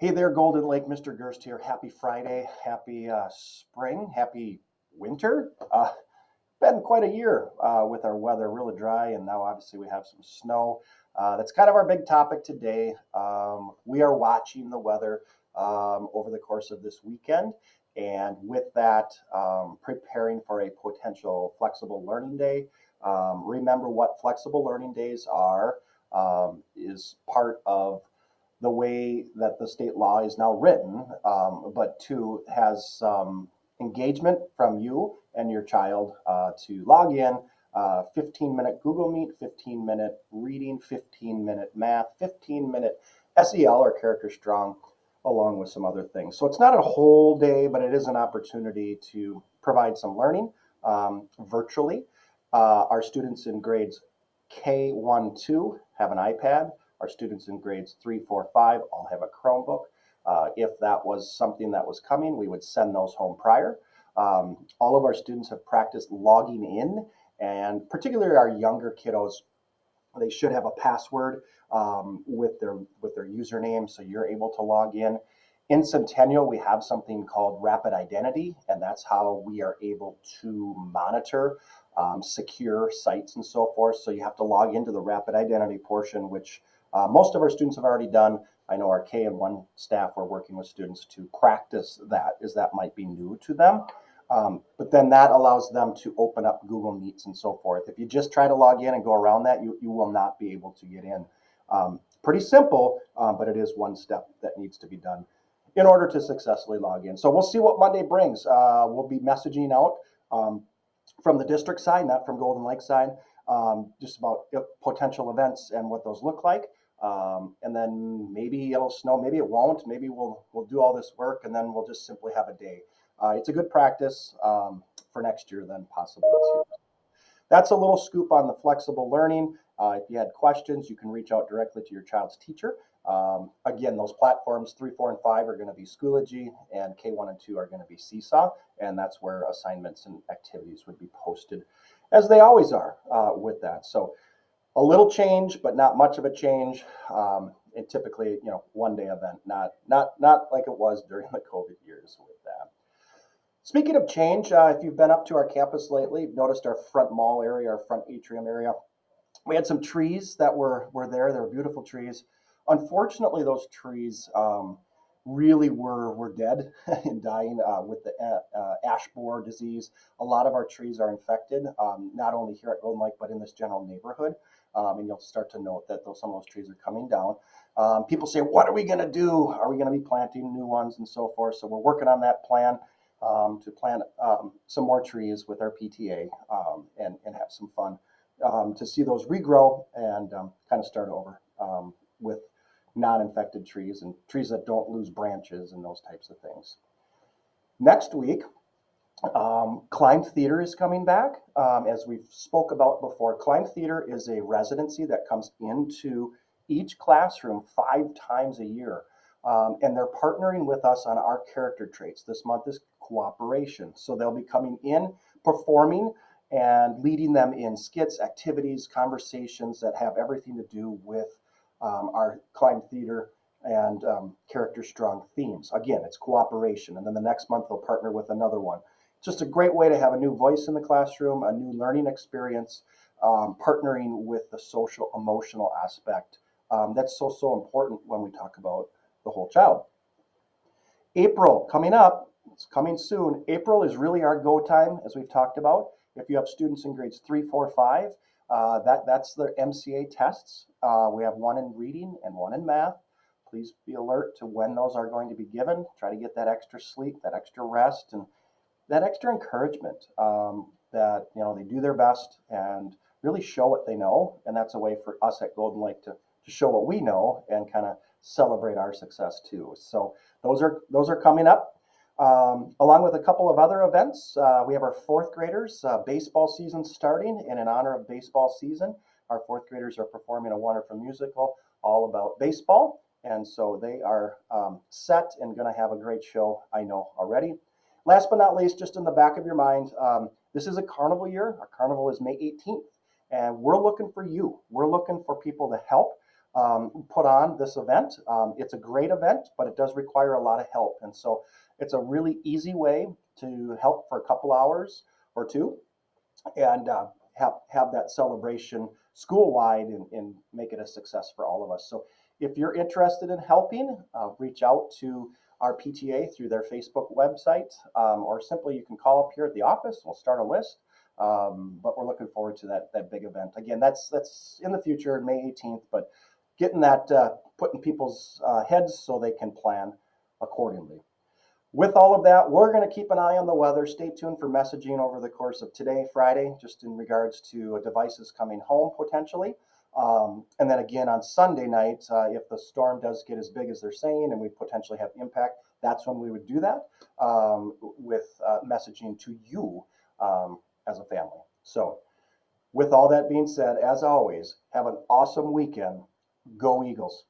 Hey there, Golden Lake, Mr. Gerst here. Happy Friday, happy spring, happy winter. Been quite a year with our weather really dry, and now obviously we have some snow. That's kind of our big topic today. We are watching the weather over the course of this weekend, and with that, preparing for a potential flexible learning day. Remember what flexible learning days are is part of the way that the state law is now written, but two, has some engagement from you and your child to log in, 15-minute Google Meet, 15-minute reading, 15-minute math, 15-minute SEL or Character Strong, along with some other things. So it's not a whole day, but it is an opportunity to provide some learning virtually. Our students in grades K1, 2 have an iPad. Our students in grades 3, 4, 5 all have a Chromebook. If that was something that was coming, we would send those home prior. All of our students have practiced logging in, and particularly our younger kiddos, they should have a password with their username, so you're able to log in. In Centennial, we have something called Rapid Identity, and that's how we are able to monitor secure sites and so forth. So you have to log into the Rapid Identity portion, which most of our students have already done. I know our K and 1 staff are working with students to practice that, as that might be new to them. But then that allows them to open up Google Meets and so forth. If you just try to log in and go around that, you will not be able to get in. Pretty simple, but it is one step that needs to be done in order to successfully log in. So we'll see what Monday brings. We'll be messaging out from the district side, not from Golden Lake side, just about potential events and what those look like. And then maybe it'll snow, maybe it won't. Maybe we'll do all this work and then we'll just simply have a day. It's a good practice for next year, then possibly too. That's a little scoop on the flexible learning. If you had questions, you can reach out directly to your child's teacher. Again, those platforms 3, 4, and 5 are going to be Schoology, and K1 and 2 are going to be Seesaw, and that's where assignments and activities would be posted, as they always are with that. So a little change, but not much of a change. And typically, one day event, not like it was during the COVID years with that. Speaking of change, if you've been up to our campus lately, you've noticed our front mall area, our front atrium area. We had some trees that were there. They were beautiful trees. Unfortunately, those trees really were dead and dying with the ash borer disease. A lot of our trees are infected, not only here at Golden Lake, but in this general neighborhood. And you'll start to note that some of those trees are coming down. People say, what are we going to do? Are we going to be planting new ones and so forth? So we're working on that plan to plant some more trees with our PTA and have some fun to see those regrow and kind of start over with non-infected trees and trees that don't lose branches and those types of things. Next week, Climb Theater is coming back. As we've spoke about before, Climb Theater is a residency that comes into each classroom 5 times a year. And they're partnering with us on our character traits. This month is cooperation. So they'll be coming in, performing, and leading them in skits, activities, conversations that have everything to do with our Climb Theater and Character Strong themes. Again, it's cooperation. And then the next month they'll partner with another one. Just a great way to have a new voice in the classroom, a new learning experience, partnering with the social emotional aspect. That's so important when we talk about the whole child. April coming up, it's coming soon. April is really our go time, as we've talked about. If you have students in grades 3, 4, 5, that's their MCA tests. We have one in reading and one in math. Please be alert to when those are going to be given. Try to get that extra sleep, that extra rest, and that extra encouragement that they do their best and really show what they know. And that's a way for us at Golden Lake to show what we know and kind of celebrate our success too. So those are coming up. Along with a couple of other events, we have our 4th graders baseball season starting, and in honor of baseball season, our 4th graders are performing a wonderful musical all about baseball, and so they are set and going to have a great show, I know already. Last but not least, just in the back of your mind, this is a carnival year. Our carnival is May 18th, and we're looking for you. We're looking for people to help. put on this event. It's a great event, but it does require a lot of help. And so it's a really easy way to help for a couple hours or two and have that celebration school-wide and make it a success for all of us. So if you're interested in helping, reach out to our PTA through their Facebook website, or simply you can call up here at the office. We'll start a list. But we're looking forward to that big event. Again, that's in the future, May 18th, but getting that put in people's heads so they can plan accordingly. With all of that, we're going to keep an eye on the weather. Stay tuned for messaging over the course of today, Friday, just in regards to devices coming home potentially. And then again on Sunday night, if the storm does get as big as they're saying and we potentially have impact, that's when we would do that with messaging to you as a family. So with all that being said, as always, have an awesome weekend. Go Eagles.